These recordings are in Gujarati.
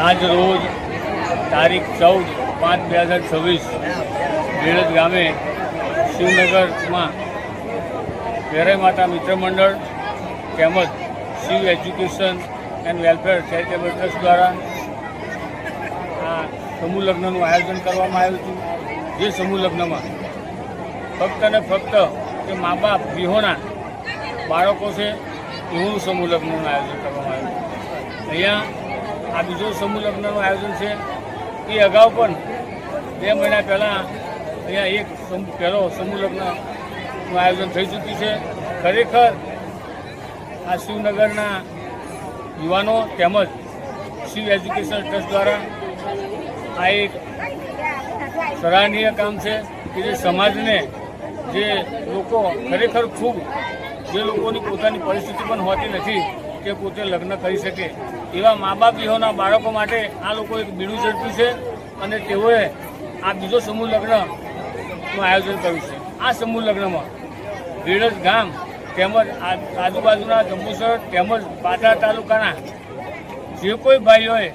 આજ રોજ તારીખ 14/5/2026 ભેળજ ગામે શિવનગરમાં વેરાઈ માતા મિત્ર મંડળ તેમજ Shiv education and welfare charitable trust દ્વારા આ સમૂહ લગ્નનું આયોજન કરવામાં આવ્યું હતું। જે સમૂહ લગ્નમાં ફક્ત ને ફક્ત કે મા બાપ વિહોણા બાળકો છે એવું સમૂહ લગ્નનું આયોજન કરવામાં આવ્યું છે। અહીંયા આ બીજો સમૂહ લગ્નનું આયોજન છે એ અગાઉ પણ 2 મહિના પહેલાં અહીંયા એક પહેલો સમૂહ લગ્નનું આયોજન થઈ ચૂક્યું છે। ખરેખર આ શિવનગરના યુવાનો તેમજ શિવ એજ્યુકેશન ટ્રસ્ટ દ્વારા આ એક સરાહનીય કામ છે કે જે સમાજને જે લોકો ખરેખર ખૂબ જે લોકોની પોતાની પરિસ્થિતિ પણ હોતી નથી કે પોતે લગ્ન કરી શકે એવા મા બાપ વિહોના બાળકો માટે આ લોકો એક બીડું ઝડપ્યું છે અને તેઓએ આ બીજો સમૂહ લગ્નનું આયોજન કર્યું છે। આ સમૂહ લગ્નમાં ભેળજ ગામ તેમજ આજુબાજુના જંબુસર તેમજ પાટણ તાલુકાના જે કોઈ ભાઈઓએ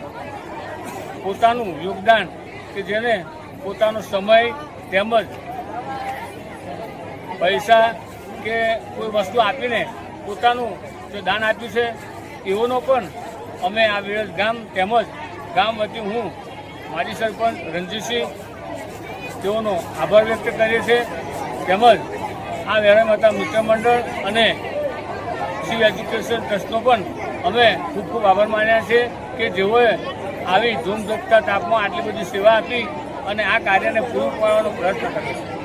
પોતાનું યોગદાન કે જેને પોતાનો સમય તેમજ પૈસા કે કોઈ વસ્તુ આપીને પોતાનું જે દાન આપ્યું છે એઓનો પણ અમે આ ભેળજ ગામ તેમજ ગામ વતી હું માજી સરપંચ રણજીતસિંહ તેઓનો આભાર વ્યક્ત કરીએ છીએ। તેમજ આ વેરાઈ માતા મિત્ર મંડળ અને શિવ એજ્યુકેશન ટ્રસ્ટનો પણ અમે ખૂબ ખૂબ આભાર માન્યા છે કે જેઓએ આવી ધૂમધોકતા તાપમાં આટલી બધી સેવા આપી અને આ કાર્યને પૂરું પાડવાનો પ્રયત્ન કર્યો છે।